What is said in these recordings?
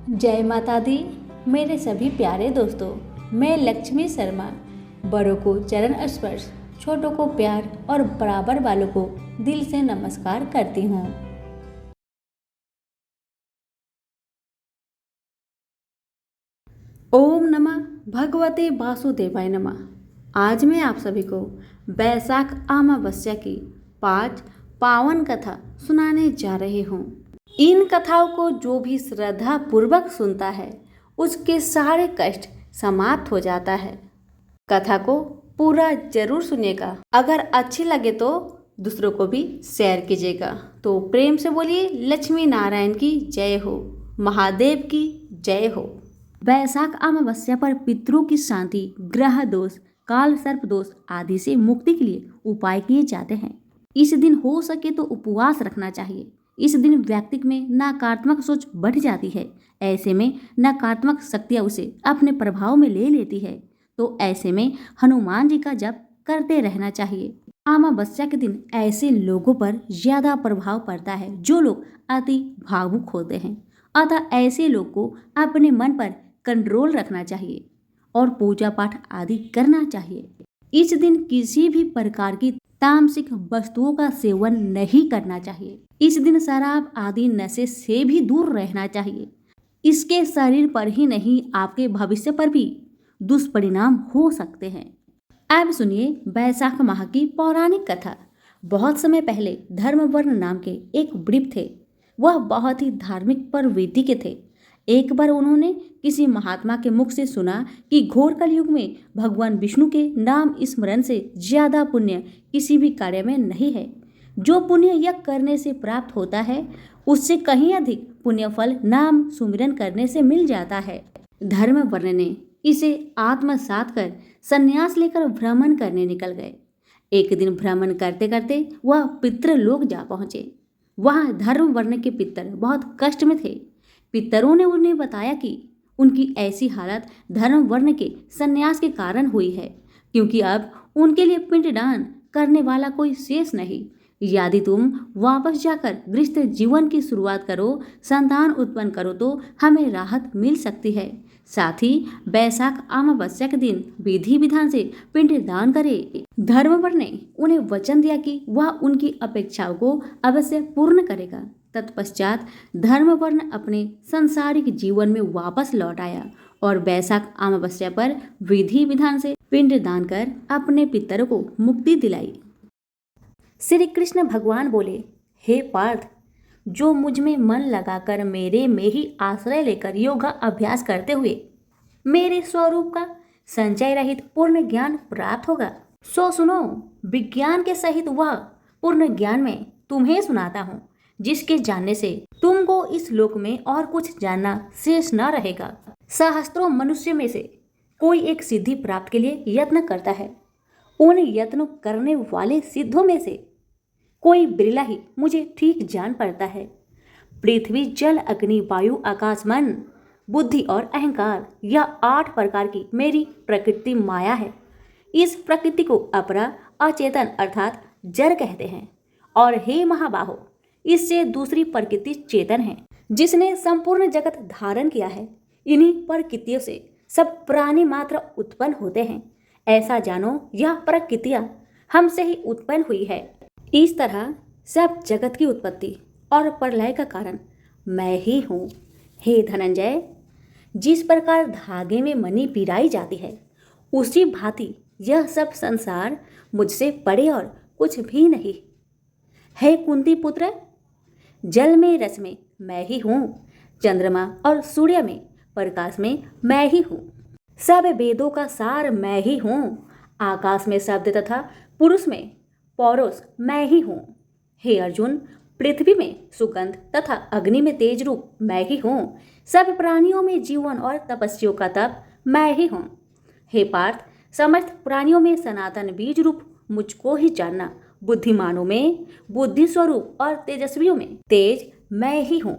जय माता दी। मेरे सभी प्यारे दोस्तों, मैं लक्ष्मी शर्मा बड़ों को चरण स्पर्श, छोटों को प्यार और बराबर वालों को दिल से नमस्कार करती हूँ। ओम नमः भगवते वासुदेवाय नमः। आज मैं आप सभी को बैसाख अमावस्या की 5 पावन कथा सुनाने जा रही हूँ। इन कथाओं को जो भी श्रद्धा पूर्वक सुनता है उसके सारे कष्ट समाप्त हो जाता है। कथा को पूरा जरूर सुनिएगा। अगर अच्छी लगे तो दूसरों को भी शेयर कीजिएगा। तो प्रेम से बोलिए लक्ष्मी नारायण की जय हो, महादेव की जय हो। वैशाख अमावस्या पर पितरों की शांति, ग्रह दोष, काल सर्प दोष आदि से मुक्ति के लिए उपाय किए जाते हैं। इस दिन हो सके तो उपवास रखना चाहिए। इस दिन व्यक्ति में नकारात्मक सोच बढ़ जाती है। ऐसे में नकारात्मक शक्तियाँ उसे अपने प्रभाव में ले लेती है। तो ऐसे में हनुमान जी का जप करते रहना चाहिए। अमावस्या के दिन ऐसे लोगों पर ज्यादा प्रभाव पड़ता है जो लोग अति भावुक होते हैं। अतः ऐसे लोग को अपने मन पर कंट्रोल रखना चाहिए और पूजा पाठ आदि करना चाहिए। इस दिन किसी भी प्रकार की तामसिक वस्तुओं का सेवन नहीं करना चाहिए। इस दिन शराब आदि नशे से भी दूर रहना चाहिए। इसके शरीर पर ही नहीं, आपके भविष्य पर भी दुष्परिणाम हो सकते हैं। अब सुनिए वैशाख माह की पौराणिक कथा। बहुत समय पहले धर्मवर्ण नाम के एक वृद्ध थे। वह बहुत ही धार्मिक प्रवृत्ति के थे। एक बार उन्होंने किसी महात्मा के मुख से सुना कि घोर कलयुग में भगवान विष्णु के नाम स्मरण से ज्यादा पुण्य किसी भी कार्य में नहीं है। जो पुण्य यज्ञ करने से प्राप्त होता है उससे कहीं अधिक पुण्य फल नाम सुमिरन करने से मिल जाता है। धर्मवर्ण ने इसे आत्मसात कर संन्यास लेकर भ्रमण करने निकल गए। एक दिन भ्रमण करते करते वह पितृलोक जा पहुंचे। वहां धर्मवर्ण के पितर बहुत कष्ट में थे। पितरों ने उन्हें बताया कि उनकी ऐसी हालत धर्मवर्ण के संन्यास के कारण हुई है, क्योंकि अब उनके लिए पिंडदान करने वाला कोई शेष नहीं। यदि तुम वापस जाकर गृहस्थ जीवन की शुरुआत करो, संतान उत्पन्न करो तो हमें राहत मिल सकती है। साथ ही वैशाख अमावस्या के दिन विधि विधान से पिंडदान करे। धर्मवर्ण ने उन्हें वचन दिया कि वह उनकी अपेक्षाओं को अवश्य पूर्ण करेगा। तत्पश्चात धर्मवर्ण अपने सांसारिक जीवन में वापस लौट आया और वैशाख अमावस्या पर विधि विधान से पिंडदान कर अपने पितरों को मुक्ति दिलाई। श्री कृष्ण भगवान बोले, हे पार्थ, जो मुझ में मन लगाकर मेरे में ही आश्रय लेकर योगा अभ्यास करते हुए मेरे स्वरूप का संचय रहित पूर्ण ज्ञान प्राप्त होगा, सो सुनो। विज्ञान के सहित वह पूर्ण ज्ञान में तुम्हें सुनाता हूँ, जिसके जानने से तुमको इस लोक में और कुछ जानना शेष न रहेगा। सहस्त्रों मनुष्य में से कोई एक सिद्धि प्राप्त के लिए यत्न करता है। उन यत्न करने वाले सिद्धों में से कोई बिरला ही मुझे ठीक जान पड़ता है। पृथ्वी, जल, अग्नि, वायु, आकाश, मन, बुद्धि और अहंकार, यह 8 प्रकार की मेरी प्रकृति माया है। इस प्रकृति को अपरा अचेतन अर्थात जड़ कहते हैं। और हे महाबाहो, इससे दूसरी प्रकृति चेतन है, जिसने संपूर्ण जगत धारण किया है। इन्हीं प्रकृतियों से सब प्राणी मात्र उत्पन्न होते हैं। ऐसा जानो, यह प्रकृतियां हमसे ही उत्पन्न हुई है। इस तरह सब जगत की उत्पत्ति और प्रलय का कारण मैं ही हूँ। हे धनंजय, जिस प्रकार धागे में मणि पिराई जाती है, उसी भांति यह सब संसार मुझसे परे और कुछ भी नहीं। हे कुंती पुत्र, जल में रस में मैं ही हूँ। चंद्रमा और सूर्य में प्रकाश में मैं ही हूँ। सब वेदों का सार मैं ही हूँ। आकाश में शब्द तथा पुरुष में पौरुष मैं ही हूँ। हे अर्जुन, पृथ्वी में सुगंध तथा अग्नि में तेज रूप मैं ही हूँ। सब प्राणियों में जीवन और तपस्वियों का तप मैं ही हूँ। हे पार्थ, समस्त प्राणियों में सनातन बीज रूप मुझको ही जानना। बुद्धिमानों में बुद्धि स्वरूप और तेजस्वियों में तेज मैं ही हूँ।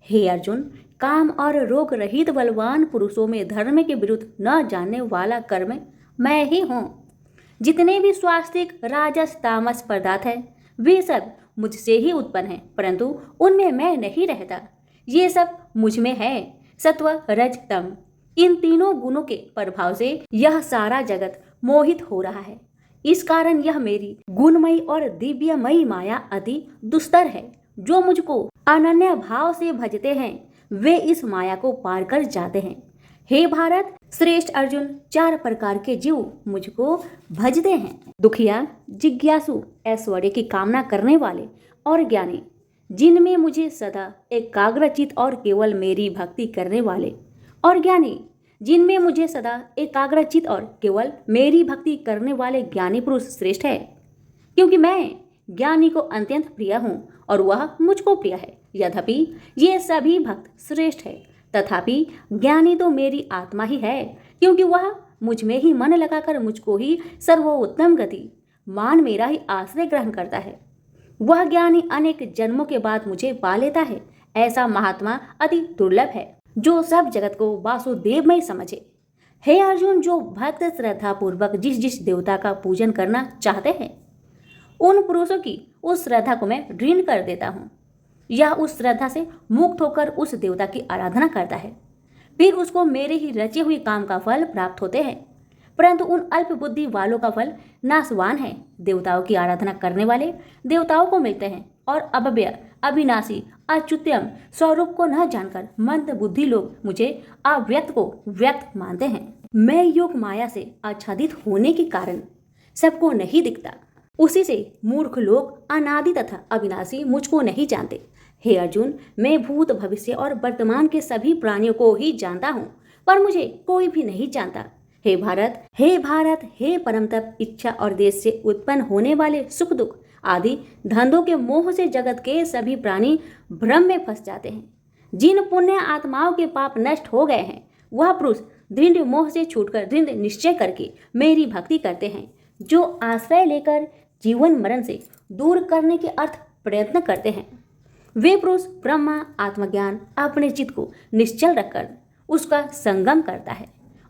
हे अर्जुन, काम और रोग रहित बलवान पुरुषों में धर्म के विरुद्ध न जानने वाला कर्म मैं ही हूँ। जितने भी स्वास्तिक, राजस, तामस पदार्थ है, वे सब मुझसे ही उत्पन्न हैं, परंतु उनमें मैं नहीं रहता। ये सब मुझ में है। सत्व, रज, तम, इन तीनों गुणों के प्रभाव से यह सारा जगत मोहित हो रहा है। इस कारण यह मेरी गुणमयी और दिव्यमयी माया अति दुस्तर है। जो मुझको अनन्य भाव से भजते हैं वे इस माया को पार कर जाते हैं। हे भारत श्रेष्ठ अर्जुन, 4 प्रकार के जीव मुझको भजते हैं। दुखिया, जिज्ञासु, ऐश्वर्य की कामना करने वाले और ज्ञानी, जिनमें मुझे सदा एकाग्रचित और केवल मेरी भक्ति करने वाले, और ज्ञानी, जिनमें मुझे सदा एकाग्रचित और केवल मेरी भक्ति करने वाले ज्ञानी पुरुष श्रेष्ठ है। क्योंकि मैं ज्ञानी को अत्यंत प्रिय हूँ और वह मुझको प्रिय है। यद्यपि ये सभी भक्त श्रेष्ठ है, तथापि ज्ञानी तो मेरी आत्मा ही है, क्योंकि वह मुझ में ही मन लगाकर मुझको ही सर्वोत्तम गति मान मेरा ही आश्रय ग्रहण करता है। वह ज्ञानी अनेक जन्मों के बाद मुझे पा लेता है। ऐसा महात्मा अति दुर्लभ है जो सब जगत को वासुदेवमय समझे। हे अर्जुन, जो भक्त श्रद्धा पूर्वक जिस जिस देवता का पूजन करना चाहते हैं उन पुरुषों की उस श्रद्धा को मैं ऋण कर देता हूँ। यह उस श्रद्धा से मुक्त होकर उस देवता की आराधना करता है, फिर उसको मेरे ही रचे हुए काम का फल प्राप्त होते हैं। परंतु उन अल्प बुद्धि वालों का फल नाशवान है। देवताओं की आराधना करने वाले देवताओं को मिलते हैं और अव्यय, अविनाशी, अच्युत्यम स्वरूप को न जानकर मंद बुद्धि लोग मुझे अव्यक्त को व्यक्त मानते हैं। मैं योग माया से आच्छादित होने के कारण सबको नहीं दिखता, उसी से मूर्ख लोग अनादि तथा अविनाशी मुझको नहीं जानते। हे अर्जुन, मैं भूत, भविष्य और वर्तमान के सभी प्राणियों को ही जानता हूँ, पर मुझे कोई भी नहीं जानता। हे भारत, हे भारत, हे परम तप, इच्छा और देश से उत्पन्न होने वाले सुख दुख आदि धंधों के मोह से जगत के सभी प्राणी भ्रम में फंस जाते हैं। जिन पुण्य आत्माओं के पाप नष्ट हो गए हैं वह पुरुष दृढ़ मोह से छूटकर दृढ़ निश्चय करके मेरी भक्ति करते हैं। जो आश्रय लेकर जीवन मरण से दूर करने के अर्थ प्रयत्न करते हैं वे पुरुष ब्रह्मा आत्मज्ञान अपने चित्त को निश्चल रखकर उसका संगम करता है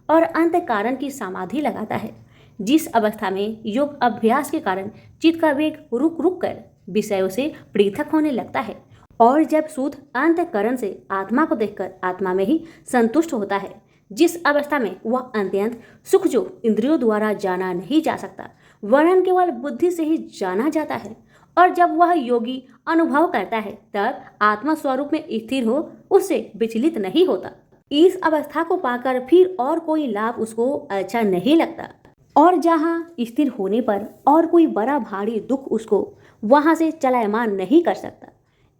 और अंत कारण की समाधि लगाता है। जिस अवस्था में योग अभ्यास के कारण चित्त का वेग रुक रुक कर विषयों से पृथक होने लगता है और जब शुद्ध अंतःकरण से आत्मा को देखकर आत्मा में ही संतुष्ट होता है, जिस अवस्था में वह अत्यंत सुख जो इंद्रियों द्वारा जाना नहीं जा सकता वरन केवल बुद्धि से ही जाना जाता है, और जब वह योगी अनुभव करता है तब आत्मा स्वरूप में स्थिर हो उससे विचलित नहीं होता। इस अवस्था को पाकर फिर और कोई लाभ उसको अच्छा नहीं लगता और जहाँ स्थिर होने पर और कोई बड़ा भारी दुख उसको वहाँ से चलायमान नहीं कर सकता।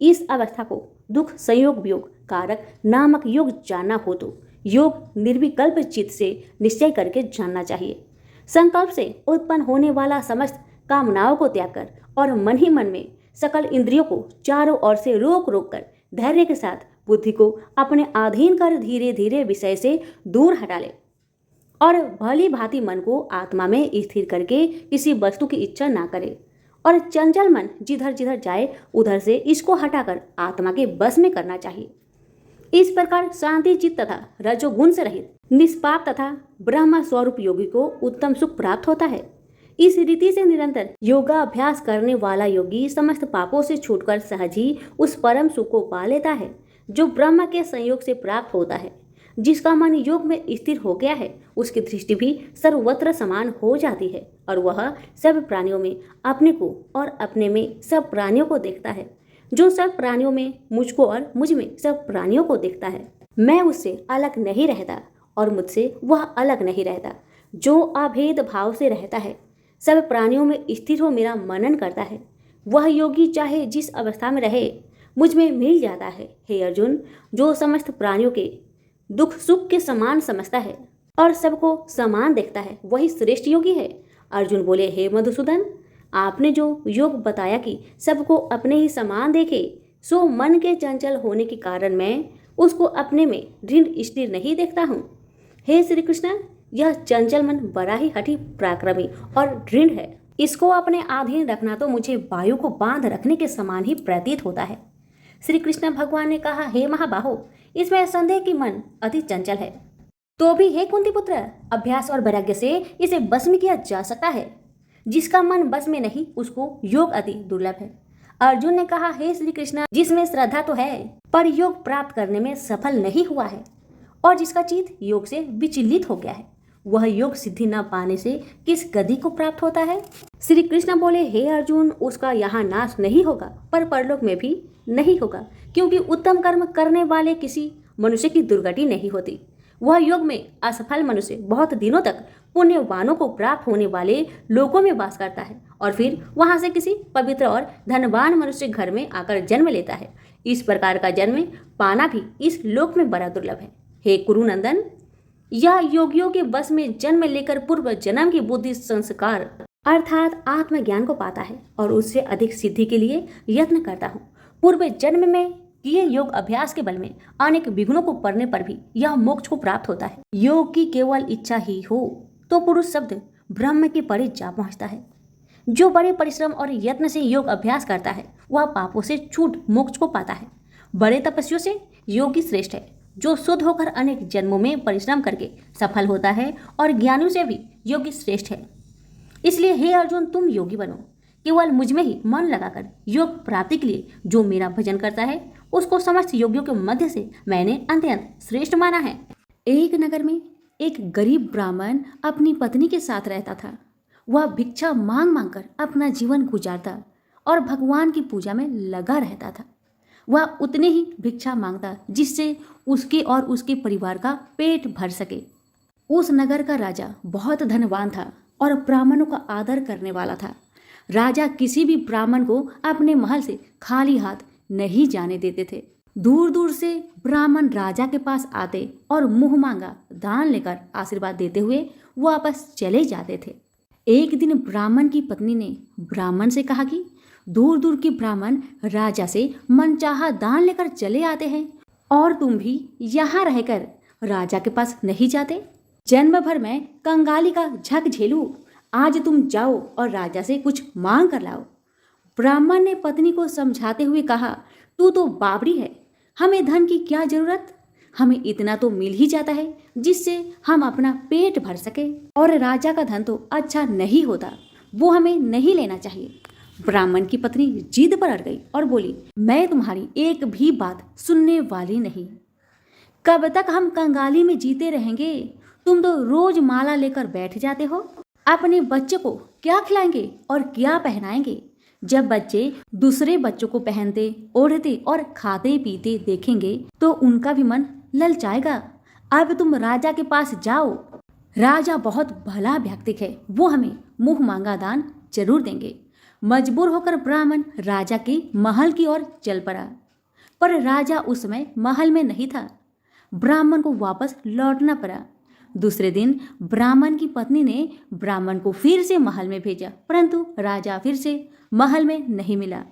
इस अवस्था को दुख संयोग वियोग कारक नामक योग जानना हो तो योग निर्विकल्प चित्त से निश्चय करके जानना चाहिए। संकल्प से उत्पन्न होने वाला समस्त कामनाओं को त्याग कर और मन ही मन में सकल इंद्रियों को चारों ओर से रोक रोक कर धैर्य के साथ बुद्धि को अपने अधीन कर धीरे धीरे विषय से दूर हटा ले और भली भांति मन को आत्मा में स्थिर करके किसी वस्तु की इच्छा ना करे और चंचल मन जिधर जिधर जाए उधर से इसको हटाकर आत्मा के बस में करना चाहिए। इस प्रकार शांति चित्त तथा रजोगुण से रहित निष्पाप तथा ब्रह्म स्वरूप योगी को उत्तम सुख प्राप्त होता है। इस रीति से निरंतर योगाभ्यास करने वाला योगी समस्त पापों से छूटकर सहज ही उस परम सुख को पा लेता है जो ब्रह्म के संयोग से प्राप्त होता है। जिसका मन योग में स्थिर हो गया है उसकी दृष्टि भी सर्वत्र समान हो जाती है और वह सब प्राणियों में अपने को और अपने में सब प्राणियों को देखता है। जो सब प्राणियों में मुझको और मुझ में सब प्राणियों को देखता है, मैं उससे अलग नहीं रहता और मुझसे वह अलग नहीं रहता। जो अभेद भाव से रहता है, सब प्राणियों में स्थिर हो मेरा मनन करता है, वह योगी चाहे जिस अवस्था में रहे मुझ में मिल जाता है। हे अर्जुन, जो समस्त प्राणियों के दुख सुख के समान समझता है और सबको समान देखता है वही श्रेष्ठ योगी है। अर्जुन बोले, हे मधुसूदन, आपने जो योग बताया कि सबको अपने ही समान देखे, सो मन के चंचल होने के कारण मैं उसको अपने में दृढ़ स्थिर नहीं देखता हूँ। हे श्री कृष्ण, यह चंचल मन बड़ा ही हठी पराक्रमी और दृढ़ है। इसको अपने अधीन रखना तो मुझे वायु को बांध रखने के समान ही प्रतीत होता है। श्री कृष्ण भगवान ने कहा, हे महाबाहो, इसमें संदेह कि मन अति चंचल है, तो भी हे कुंती पुत्र, अभ्यास और वैराग्य से इसे बस में किया जा सकता है। जिसका मन बस में नहीं उसको योग अति दुर्लभ है। अर्जुन ने कहा, हे श्री कृष्ण, जिसमें श्रद्धा तो है पर योग प्राप्त करने में सफल नहीं हुआ है और जिसका चित्त योग से विचलित हो गया है, वह योग सिद्धि न पाने से किस गति को प्राप्त होता है? श्री कृष्ण बोले, हे अर्जुन, उसका यहाँ नाश नहीं होगा, पर परलोक में भी नहीं होगा, क्योंकि उत्तम कर्म करने वाले किसी मनुष्य की दुर्गति नहीं होती। वह योग में असफल मनुष्य बहुत दिनों तक पुण्यवानों को प्राप्त होने वाले लोकों में वास करता है और फिर वहां से किसी पवित्र और धनवान मनुष्य घर में आकर जन्म लेता है। इस प्रकार का जन्म पाना भी इस लोक में बड़ा दुर्लभ है। हे कुरुनंदन, यह योगियों के बस में जन्म लेकर पूर्व जन्म की बुद्धि संस्कार अर्थात आत्मज्ञान को पाता है और उससे अधिक सिद्धि के लिए यत्न करता हूँ। पूर्व जन्म में किए योग अभ्यास के बल में अनेक विघ्नों को पड़ने पर भी यह मोक्ष को प्राप्त होता है। योग की केवल इच्छा ही हो तो पुरुष शब्द ब्रह्म के परे जा पहुंचता है। जो बड़े परिश्रम और यत्न से योग अभ्यास करता है वह पापों से छूट मोक्ष को पाता है। बड़े तपस्वियों से योगी श्रेष्ठ है, जो शुद्ध होकर अनेक जन्मों में परिश्रम करके सफल होता है, और ज्ञानियों से भी योगी श्रेष्ठ है। इसलिए हे अर्जुन, तुम योगी बनो। केवल मुझ में ही मन लगाकर योग प्राप्ति के लिए जो मेरा भजन करता है, उसको समस्त योगियों के मध्य से मैंने अत्यंत श्रेष्ठ माना है। एक नगर में एक गरीब ब्राह्मण अपनी पत्नी के साथ रहता था। वह भिक्षा मांग मांग कर अपना जीवन गुजारता और भगवान की पूजा में लगा रहता था। वह उतने ही भिक्षा मांगता जिससे उसके और उसके परिवार का पेट भर सके। उस नगर का राजा बहुत धनवान था और ब्राह्मणों का आदर करने वाला था। राजा किसी भी ब्राह्मण को अपने महल से खाली हाथ नहीं जाने देते थे। दूर दूर से ब्राह्मण राजा के पास आते और मुंह मांगा दान लेकर आशीर्वाद देते हुए वापस चले जाते थे। एक दिन ब्राह्मण की पत्नी ने ब्राह्मण से कहा कि दूर दूर के ब्राह्मण राजा से मनचाहा दान लेकर चले आते हैं और तुम भी यहाँ रहकर राजा के पास नहीं जाते। जन्म भर में कंगाली का झक झेलूं, आज तुम जाओ और राजा से कुछ मांग कर लाओ। ब्राह्मण ने पत्नी को समझाते हुए कहा, तू तो बावड़ी है, हमें धन की क्या जरूरत, हमें इतना तो मिल ही जाता है जिससे हम अपना पेट भर सके, और राजा का धन तो अच्छा नहीं होता, वो हमें नहीं लेना चाहिए। ब्राह्मण की पत्नी जिद पर अड़ गई और बोली, मैं तुम्हारी एक भी बात सुनने वाली नहीं। कब तक हम कंगाली में जीते रहेंगे? तुम तो रोज माला लेकर बैठ जाते हो। अपने बच्चे को क्या खिलाएंगे और क्या पहनाएंगे? जब बच्चे दूसरे बच्चों को पहनते, ओढ़ते और खाते पीते देखेंगे तो उनका भी मन ललचाएगा। अब तुम राजा के पास जाओ, राजा बहुत भला व्यक्ति है, वो हमें मुंह मांगा दान जरूर देंगे। मजबूर होकर ब्राह्मण राजा के महल की ओर चल पड़ा, पर राजा उस समय महल में नहीं था। ब्राह्मण को वापस लौटना पड़ा। दूसरे दिन ब्राह्मण की पत्नी ने ब्राह्मण को फिर से महल में भेजा, परंतु राजा फिर से महल में नहीं मिला।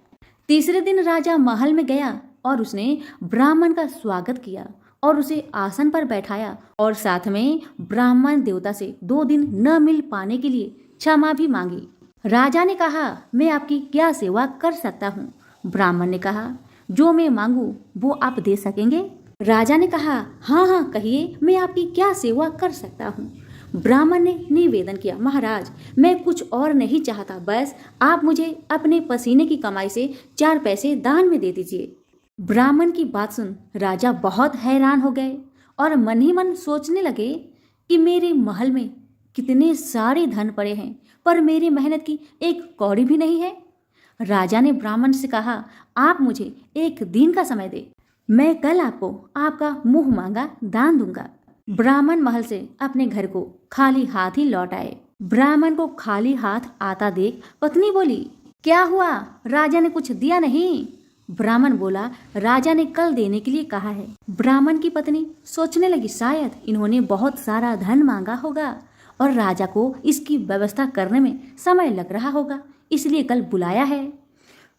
तीसरे दिन राजा महल में गया और उसने ब्राह्मण का स्वागत किया और उसे आसन पर बैठाया और साथ में ब्राह्मण देवता से 2 दिन न मिल पाने के लिए क्षमा भी मांगी। राजा ने कहा, मैं आपकी क्या सेवा कर सकता हूँ? ब्राह्मण ने कहा, जो मैं मांगू वो आप दे सकेंगे? राजा ने कहा, हाँ हाँ कहिए, मैं आपकी क्या सेवा कर सकता हूँ? ब्राह्मण ने निवेदन किया, महाराज मैं कुछ और नहीं चाहता, बस आप मुझे अपने पसीने की कमाई से 4 पैसे दान में दे दीजिए। ब्राह्मण की बात सुन राजा बहुत हैरान हो गए और मन ही मन सोचने लगे कि मेरे महल में कितने सारे धन पड़े हैं, पर मेरी मेहनत की एक कौड़ी भी नहीं है। राजा ने ब्राह्मण से कहा, आप मुझे 1 दिन का समय दे, मैं कल आपको आपका मुंह मांगा दान दूंगा। ब्राह्मण महल से अपने घर को खाली हाथ ही लौट आए। ब्राह्मण को खाली हाथ आता देख पत्नी बोली, क्या हुआ, राजा ने कुछ दिया नहीं? ब्राह्मण बोला, राजा ने कल देने के लिए कहा है। ब्राह्मण की पत्नी सोचने लगी, शायद इन्होंने बहुत सारा धन मांगा होगा और राजा को इसकी व्यवस्था करने में समय लग रहा होगा, इसलिए कल बुलाया है।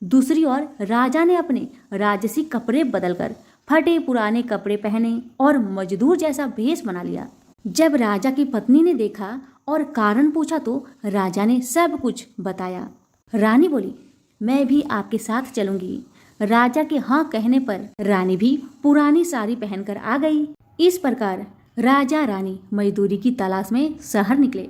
दूसरी ओर राजा ने अपने राजसी कपड़े बदलकर फटे पुराने कपड़े पहने और मजदूर जैसा भेष बना लिया। जब राजा की पत्नी ने देखा और कारण पूछा तो राजा ने सब कुछ बताया। रानी बोली, मैं भी आपके साथ चलूंगी। राजा के हाँ कहने पर रानी भी पुरानी साड़ी पहनकर आ गई। इस प्रकार राजा रानी मजदूरी की तलाश में शहर निकले।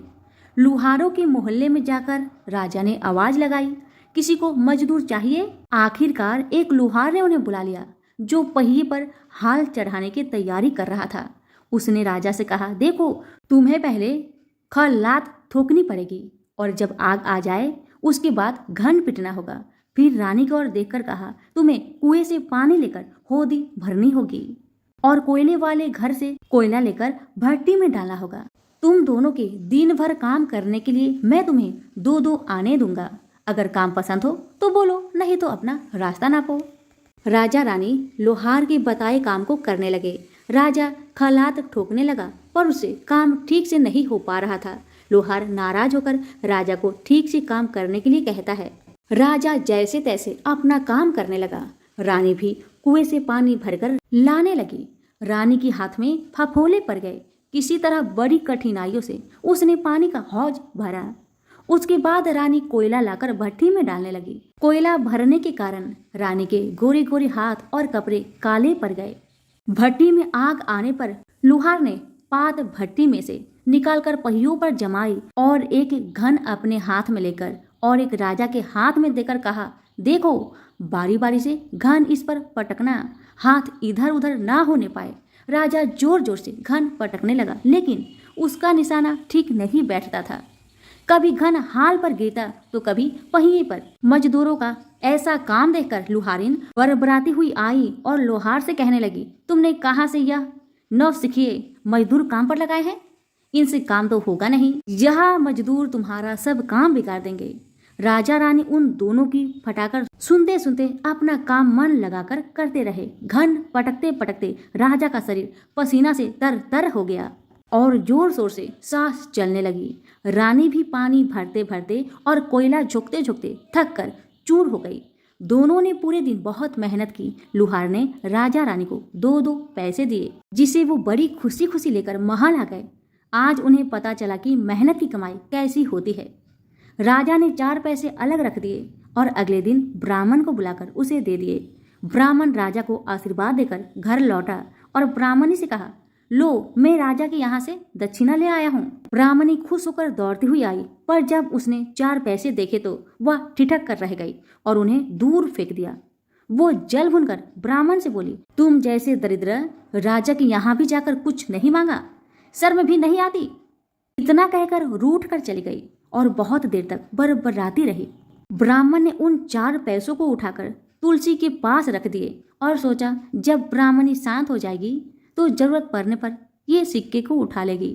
लुहारों के मोहल्ले में जाकर राजा ने आवाज लगाई, किसी को मजदूर चाहिए? आखिरकार एक लुहार ने उन्हें बुला लिया, जो पहिए पर हाल चढ़ाने की तैयारी कर रहा था। उसने राजा से कहा, देखो तुम्हें पहले खलात ठोकनी पड़ेगी और जब आग आ जाए उसके बाद घन पिटना होगा। फिर रानी की ओर देखकर कहा, तुम्हें कुएं से पानी लेकर होदी भरनी होगी और कोयले वाले घर से कोयला लेकर भट्टी में डालना होगा। तुम दोनों के दिन भर काम करने के लिए मैं तुम्हें 2-2 आने दूंगा। अगर काम पसंद हो तो बोलो, नहीं तो अपना रास्ता नापो। राजा रानी लोहार के बताए काम को करने लगे। राजा खलात ठोकने लगा पर उससे काम ठीक से नहीं हो पा रहा था। लोहार नाराज होकर राजा को ठीक से काम करने के लिए कहता है। राजा जैसे तैसे अपना काम करने लगा। रानी भी कुएं से पानी भरकर लाने लगी। रानी के हाथ में फफोले पड़ गए। किसी तरह बड़ी कठिनाइयों से उसने पानी का हौज भरा। उसके बाद रानी कोयला लाकर भट्टी में डालने लगी। कोयला भरने के कारण रानी के गोरे गोरे हाथ और कपड़े काले पड़ गए। भट्टी में आग आने पर लोहार ने पात भट्टी में से निकालकर पहियों पर जमाई और एक घन अपने हाथ में लेकर और एक राजा के हाथ में देकर कहा, देखो बारी बारी से घन इस पर पटकना, हाथ इधर उधर ना होने पाए। राजा जोर जोर से घन पटकने लगा, लेकिन उसका निशाना ठीक नहीं बैठता था। कभी घन हाल पर गिरता तो कभी पहिए पर। मजदूरों का ऐसा काम देखकर लुहारिन बरबराती हुई आई और लोहार से कहने लगी, तुमने कहाँ से यह नौसिखिए मजदूर काम पर लगाए हैं? इनसे काम तो होगा नहीं। यह मजदूर तुम्हारा सब काम बिगाड़ देंगे। राजा रानी उन दोनों की फटाकर सुनते सुनते अपना काम मन लगाकर करते रहे। घन पटकते पटकते राजा का शरीर पसीना से तर तर हो गया और जोर शोर से सांस चलने लगी। रानी भी पानी भरते भरते और कोयला झोंकते झोंकते थक कर चूर हो गई। दोनों ने पूरे दिन बहुत मेहनत की। लुहार ने राजा रानी को 2-2 पैसे दिए, जिसे वो बड़ी खुशी खुशी लेकर महल आ गए। आज उन्हें पता चला कि मेहनत की कमाई कैसी होती है। राजा ने 4 पैसे अलग रख दिए और अगले दिन ब्राह्मण को बुलाकर उसे दे दिए। ब्राह्मण राजा को आशीर्वाद देकर घर लौटा और ब्राह्मणी से कहा, लो मैं राजा के यहाँ से दक्षिणा ले आया हूँ। ब्राह्मणी खुश होकर दौड़ती हुई आई, पर जब उसने 4 पैसे देखे तो वह ठिठक कर रह गई और उन्हें दूर फेंक दिया। वो जल भुनकर ब्राह्मण से बोली, तुम जैसे दरिद्र राजा के यहाँ भी जाकर कुछ नहीं मांगा, शर्म भी नहीं आती। इतना कहकर रूठ कर चली गई और बहुत देर तक बरबराती रही। ब्राह्मण ने उन 4 पैसों को उठाकर तुलसी के पास रख दिए और सोचा, जब ब्राह्मणी शांत हो जाएगी तो जरूरत पड़ने पर ये सिक्के को उठा लेगी।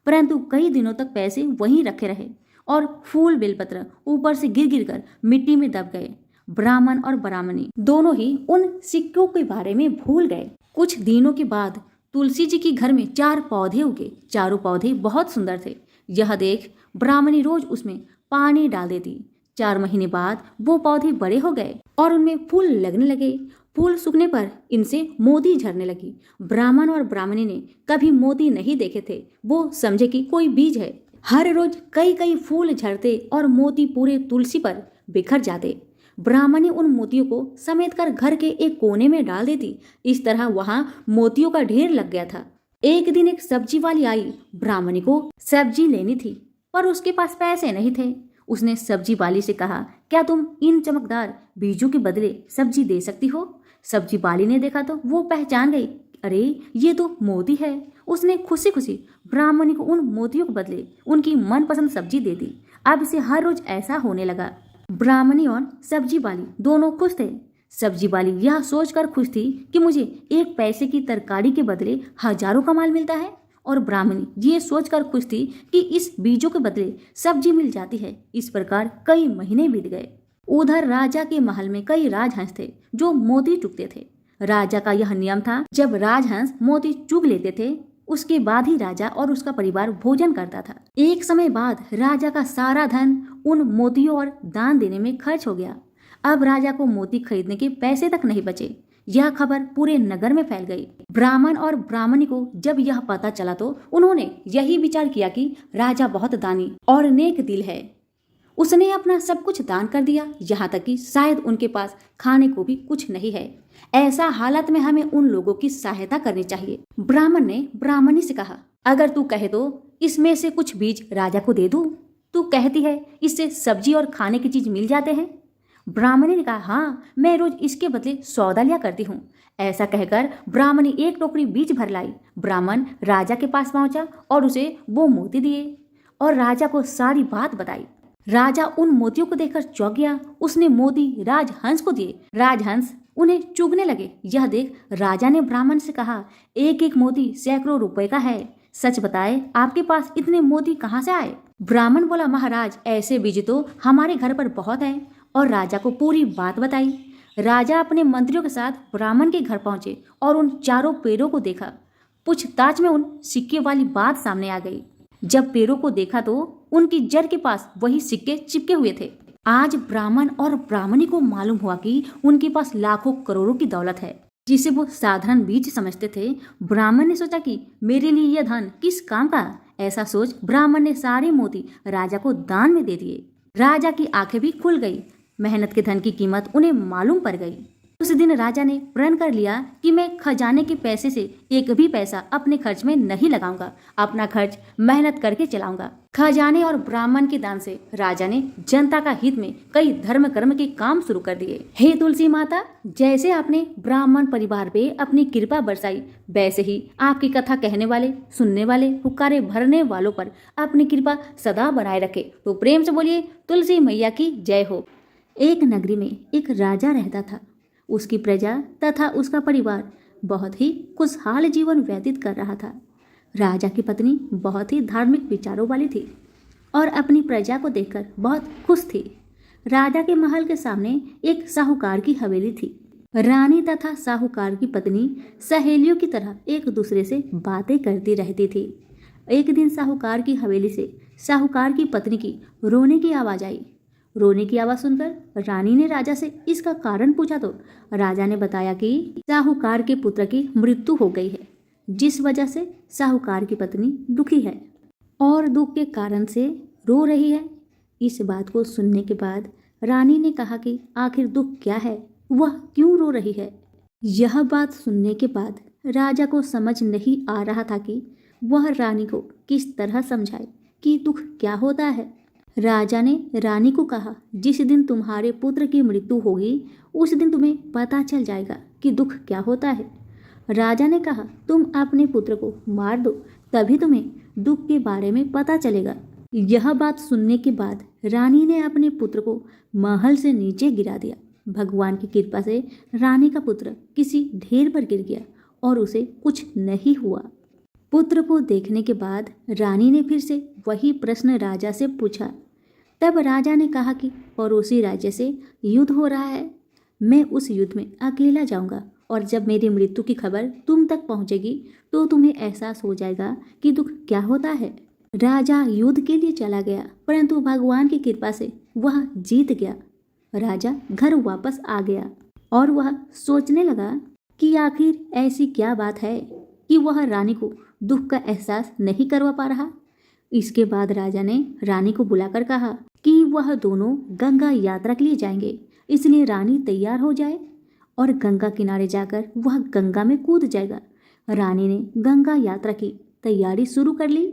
परंतु कई दिनों तक पैसे वहीं रखे रहे और फूल बेलपत्र ऊपर से गिर गिर कर मिट्टी में दब गए। ब्राह्मण और ब्राह्मणी दोनों ही उन सिक्कों के बारे में भूल गए। कुछ दिनों के बाद तुलसी जी के घर में 4 पौधे उगे। चारों पौधे बहुत सुंदर थे। यह देख ब्राह्मणी रोज उसमें पानी डाल देती। 4 महीने बाद वो पौधे बड़े हो गए और उनमें फूल लगने लगे। फूल सूखने पर इनसे मोती झरने लगी। ब्राह्मण और ब्राह्मणी ने कभी मोती नहीं देखे थे। वो समझे कि कोई बीज है। हर रोज कई कई फूल झरते और मोती पूरे तुलसी पर बिखर जाते। ब्राह्मणी उन मोतियों को समेट कर घर के एक कोने में डाल देती। इस तरह वहां मोतियों का ढेर लग गया था। एक दिन एक सब्जी वाली आई। ब्राह्मणी को सब्जी लेनी थी पर उसके पास पैसे नहीं थे। उसने सब्जी वाली से कहा, क्या तुम इन चमकदार बीजों के बदले सब्जी दे सकती हो? सब्जी वाली ने देखा तो वो पहचान गई, अरे ये तो मोती है। उसने खुशी खुशी ब्राह्मणी को उन मोतियों के बदले उनकी मनपसंद सब्जी दे दी। अब से हर रोज ऐसा होने लगा। ब्राह्मणी और सब्जी वाली दोनों खुश थे। सब्जी वाली यह सोचकर खुश थी कि मुझे 1 पैसे की तरकारी के बदले हजारों का माल मिलता है, और ब्राह्मणी ये सोचकर खुश थी कि इस बीजों के बदले सब्जी मिल जाती है। इस प्रकार कई महीने बीत गए। उधर राजा के महल में कई राजहंस थे जो मोती चुगते थे। राजा का यह नियम था, जब राजहंस मोती चुग लेते थे उसके बाद ही राजा और उसका परिवार भोजन करता था। एक समय बाद राजा का सारा धन उन मोतियों और दान देने में खर्च हो गया। अब राजा को मोती खरीदने के पैसे तक नहीं बचे। यह खबर पूरे नगर में फैल गई। ब्राह्मण और ब्राह्मणी को जब यह पता चला तो उन्होंने यही विचार किया कि राजा बहुत दानी और नेक दिल है। उसने अपना सब कुछ दान कर दिया, यहाँ तक कि शायद उनके पास खाने को भी कुछ नहीं है। ऐसा हालत में हमें उन लोगों की सहायता करनी चाहिए। ब्राह्मण ने ब्राह्मणी से कहा, अगर तू कहे तो इसमें से कुछ बीज राजा को दे दूं। तू कहती है इससे सब्जी और खाने की चीज मिल जाते हैं। ब्राह्मणी ने कहा, हाँ मैं रोज इसके बदले सौदा लिया करती हूँ। ऐसा कहकर ब्राह्मण ने एक टोकरी बीज भर लाई। ब्राह्मण राजा के पास पहुंचा और उसे वो मोती दिए और राजा को सारी बात बताई। राजा उन मोतियों को देखकर चौंक गया। उसने मोती राजहंस को दिए। राजहंस उन्हें चुगने लगे। यह देख राजा ने ब्राह्मण से कहा, एक एक मोती सैकड़ों रुपए का है। सच बताए, आपके पास इतने मोती कहाँ से आए? ब्राह्मण बोला, महाराज, ऐसे बीज तो हमारे घर पर बहुत है। और राजा को पूरी बात बताई। राजा अपने मंत्रियों के साथ ब्राह्मण के घर पहुंचे और उन चारों पेड़ों को देखा। पूछताछ में उन सिक्के वाली बात सामने आ गई। जब पेड़ों को देखा तो उनकी जड़ के पास वही सिक्के चिपके हुए थे। आज ब्राह्मण और ब्राह्मणी को मालूम हुआ कि उनके पास लाखों करोड़ों की दौलत है, जिसे वो साधारण बीज समझते थे। ब्राह्मण ने सोचा कि मेरे लिए यह धन किस काम का। ऐसा सोच ब्राह्मण ने सारे मोती राजा को दान में दे दिए। राजा की आंखें भी खुल गई। मेहनत के धन की कीमत उन्हें मालूम पड़ गई। उस दिन राजा ने प्रण कर लिया कि मैं खजाने के पैसे से एक भी पैसा अपने खर्च में नहीं लगाऊंगा। अपना खर्च मेहनत करके चलाऊंगा। खजाने और ब्राह्मण के दान से राजा ने जनता का हित में कई धर्म कर्म के काम शुरू कर दिए। हे तुलसी माता, जैसे आपने ब्राह्मण परिवार पे अपनी कृपा बरसाई, वैसे ही आपकी कथा कहने वाले, सुनने वाले, हुक्कारे भरने वालों पर अपनी कृपा सदा बनाए रखे। तो प्रेम से बोलिए तुलसी मैया की जय हो। एक नगरी में एक राजा रहता था। उसकी प्रजा तथा उसका परिवार बहुत ही खुशहाल जीवन व्यतीत कर रहा था। राजा की पत्नी बहुत ही धार्मिक विचारों वाली थी और अपनी प्रजा को देखकर बहुत खुश थी। राजा के महल के सामने एक साहूकार की हवेली थी। रानी तथा साहूकार की पत्नी सहेलियों की तरह एक दूसरे से बातें करती रहती थी। एक दिन साहूकार की हवेली से साहूकार की पत्नी की रोने की आवाज आई। रोने की आवाज सुनकर रानी ने राजा से इसका कारण पूछा तो राजा ने बताया कि साहूकार के पुत्र की मृत्यु हो गई है, जिस वजह से साहूकार की पत्नी दुखी है और दुख के कारण से रो रही है। इस बात को सुनने के बाद रानी ने कहा कि आखिर दुख क्या है, वह क्यों रो रही है। यह बात सुनने के बाद राजा को समझ नहीं आ रहा था कि वह रानी को किस तरह समझाए कि दुख क्या होता है। राजा ने रानी को कहा, जिस दिन तुम्हारे पुत्र की मृत्यु होगी उस दिन तुम्हें पता चल जाएगा कि दुख क्या होता है। राजा ने कहा, तुम अपने पुत्र को मार दो, तभी तुम्हें दुख के बारे में पता चलेगा। यह बात सुनने के बाद रानी ने अपने पुत्र को महल से नीचे गिरा दिया। भगवान की कृपा से रानी का पुत्र किसी ढेर पर गिर गया और उसे कुछ नहीं हुआ। पुत्र को देखने के बाद रानी ने फिर से वही प्रश्न राजा से पूछा। तब राजा ने कहा कि पड़ोसी राज्य से युद्ध हो रहा है, मैं उस युद्ध में अकेला जाऊंगा और जब मेरी मृत्यु की खबर तुम तक पहुंचेगी तो तुम्हें एहसास हो जाएगा कि दुख क्या होता है। राजा युद्ध के लिए चला गया, परंतु भगवान की कृपा से वह जीत गया। राजा घर वापस आ गया और वह सोचने लगा कि आखिर ऐसी क्या बात है कि वह रानी को दुख का एहसास नहीं करवा पा रहा। इसके बाद राजा ने रानी को बुलाकर कहा कि वह दोनों गंगा यात्रा के लिए जाएंगे, इसलिए रानी तैयार हो जाए और गंगा किनारे जाकर वह गंगा में कूद जाएगा। रानी ने गंगा यात्रा की तैयारी शुरू कर ली।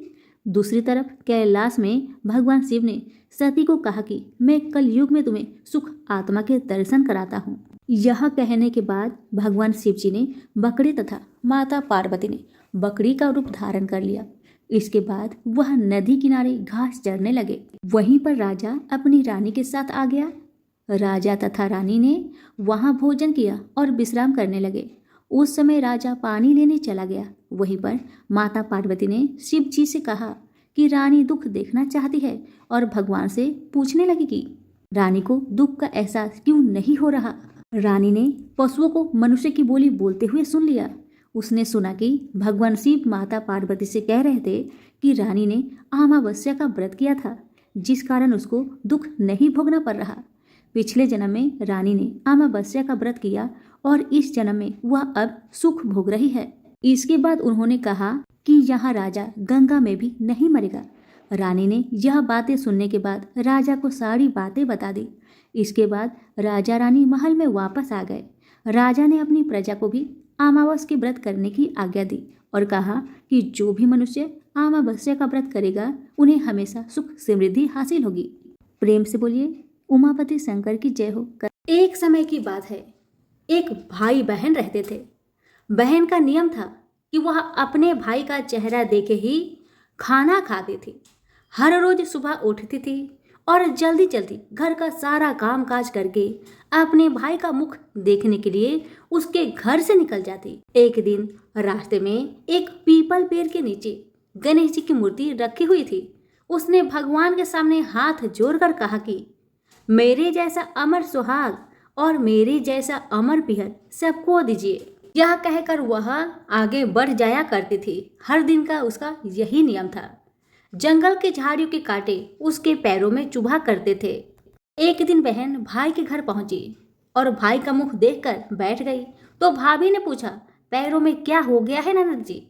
दूसरी तरफ कैलाश में भगवान शिव ने सती को कहा कि मैं कल युग में तुम्हें सुख आत्मा के दर्शन कराता हूँ। यह कहने के बाद भगवान शिव जी ने बकरी तथा माता पार्वती ने बकरी का रूप धारण कर लिया। इसके बाद वह नदी किनारे घास चरने लगे। वहीं पर राजा अपनी रानी के साथ आ गया। राजा तथा रानी ने वहां भोजन किया और विश्राम करने लगे। उस समय राजा पानी लेने चला गया। वहीं पर माता पार्वती ने शिव जी से कहा कि रानी दुख देखना चाहती है और भगवान से पूछने लगी कि रानी को दुख का एहसास क्यों नहीं हो रहा। रानी ने पशुओं को मनुष्य की बोली बोलते हुए सुन लिया। उसने सुना कि भगवान शिव माता पार्वती से कह रहे थे कि रानी ने अमावस्या का व्रत किया था, जिस कारण उसको दुख नहीं भोगना पड़ रहा। पिछले जन्म में रानी ने अमावस्या का व्रत किया और इस जन्म में वह अब सुख भोग रही है। इसके बाद उन्होंने कहा कि यहाँ राजा गंगा में भी नहीं मरेगा। रानी ने यह बातें सुनने के बाद राजा को सारी बातें बता दी। इसके बाद राजा रानी महल में वापस आ गए। राजा ने अपनी प्रजा को भी अमावस के व्रत करने की आज्ञा दी और कहा कि जो भी मनुष्य अमावस्या का व्रत करेगा उन्हें हमेशा सुख समृद्धि हासिल होगी। प्रेम से बोलिए उमापति शंकर की जय हो। एक समय की बात है, एक भाई बहन रहते थे। बहन का नियम था कि वह अपने भाई का चेहरा देखे ही खाना खाती थी। हर रोज सुबह उठती थी और जल्दी जल्दी घर का सारा काम काज करके अपने भाई का मुख देखने के लिए उसके घर से निकल जाती। एक दिन रास्ते में एक पीपल पेड़ के नीचे गणेश जी की मूर्ति रखी हुई थी। उसने भगवान के सामने हाथ जोड़कर कहा कि मेरे जैसा अमर सुहाग और मेरे जैसा अमर पिहर सबको दीजिए। यह कहकर वह आगे बढ़ जाया करती थी। हर दिन का उसका यही नियम था। जंगल के झाड़ियों के कांटे उसके पैरों में चुभा करते थे। एक दिन बहन भाई के घर पहुंची और भाई का मुख देखकर बैठ गई तो भाभी ने पूछा, पैरों में क्या हो गया है ननद जी?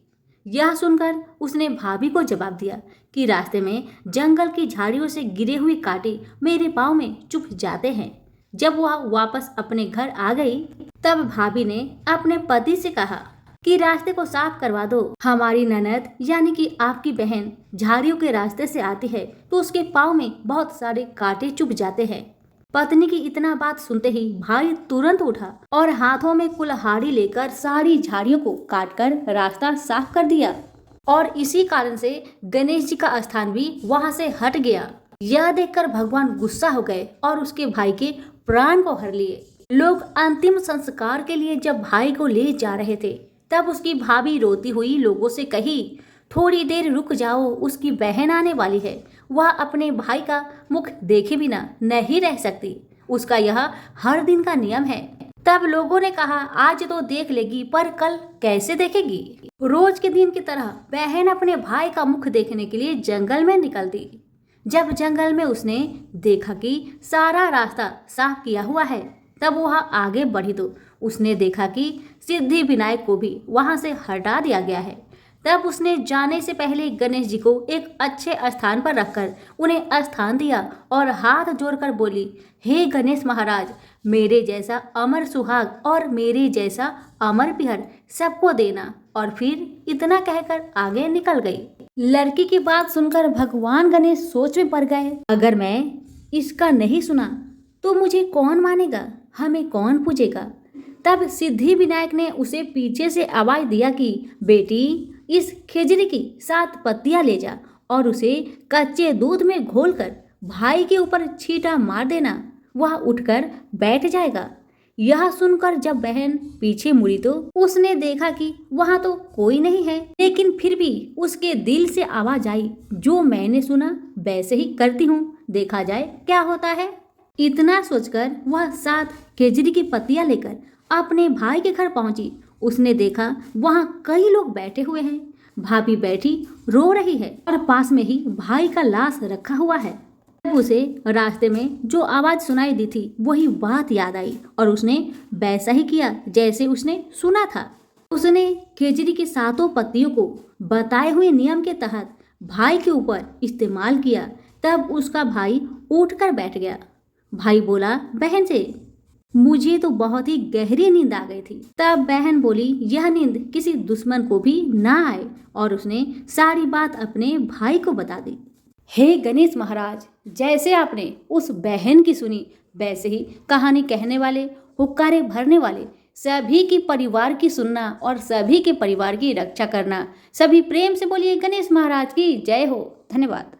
यह सुनकर उसने भाभी को जवाब दिया कि रास्ते में जंगल की झाड़ियों से गिरे हुए कांटे मेरे पाँव में चुभ जाते हैं। जब वह वापस अपने घर आ गई तब भाभी ने अपने पति से कहा कि रास्ते को साफ करवा दो। हमारी ननद यानी कि आपकी बहन झाड़ियों के रास्ते से आती है तो उसके पाँव में बहुत सारे कांटे चुभ जाते हैं। पत्नी की इतना बात सुनते ही भाई तुरंत उठा और हाथों में कुल्हाड़ी लेकर सारी झाड़ियों को काटकर रास्ता साफ कर दिया और इसी कारण से गणेश जी का स्थान भी वहां से हट गया। यह देखकर भगवान गुस्सा हो गए और उसके भाई के प्राण को हर लिए। लोग अंतिम संस्कार के लिए जब भाई को ले जा रहे थे तब उसकी भाभी रोती हुई लोगों से कही, थोड़ी देर रुक जाओ, उसकी बहन आने वाली है। वह अपने भाई का मुख देखे बिना नहीं रह सकती। उसका यह हर दिन का नियम है। तब लोगों ने कहा, आज तो देख लेगी पर कल कैसे देखेगी? रोज के दिन की तरह बहन अपने भाई का मुख देखने के लिए जंगल में निकल दी। जब जंगल में उसने देखा कि सारा रास्ता साफ किया हुआ है तब वह आगे बढ़ी तो उसने देखा कि सिद्धि विनायक को भी वहां से हटा दिया गया है। तब उसने जाने से पहले गणेश जी को एक अच्छे स्थान पर रखकर उन्हें स्थान दिया और हाथ जोड़कर बोली, हे गणेश महाराज, मेरे जैसा अमर सुहाग और मेरे जैसा अमर पिहर सबको देना। और फिर इतना कहकर आगे निकल गई। लड़की की बात सुनकर भगवान गणेश सोच में पड़ गए, अगर मैं इसका नहीं सुना तो मुझे कौन मानेगा, हमें कौन पूजेगा? तब सिद्धि विनायक ने उसे पीछे से आवाज दिया कि बेटी, इस खेजड़ी की 7 पत्तियां ले जा और उसे कच्चे दूध में घोलकर भाई के ऊपर छींटा मार देना, वह उठकर बैठ जाएगा। यह सुनकर जब बहन पीछे मुड़ी तो उसने देखा कि वहां तो कोई नहीं है, लेकिन फिर भी उसके दिल से आवाज आई, जो मैंने सुना वैसे ही करती हूँ, देखा जाए क्या होता है। इतना सोचकर वह 7 खेजड़ी की पत्तियां लेकर अपने भाई के घर पहुंची। उसने देखा वहां कई लोग बैठे हुए हैं। भाभी बैठी रो रही है और पास में ही भाई का लाश रखा हुआ है। तब उसे रास्ते में जो आवाज सुनाई दी थी वही बात याद आई और उसने वैसा ही किया जैसे उसने सुना था। उसने खेजड़ी की 7 पत्तियों को बताए हुए नियम के तहत भाई के ऊपर इस्तेमाल किया। तब उसका भाई उठकर बैठ गया। भाई बोला बहन से, मुझे तो बहुत ही गहरी नींद आ गई थी। तब बहन बोली, यह नींद किसी दुश्मन को भी ना आए, और उसने सारी बात अपने भाई को बता दी। हे गणेश महाराज, जैसे आपने उस बहन की सुनी वैसे ही कहानी कहने वाले, हुक्कारे भरने वाले सभी की परिवार की सुनना और सभी के परिवार की रक्षा करना। सभी प्रेम से बोलिए गणेश महाराज की जय हो। धन्यवाद।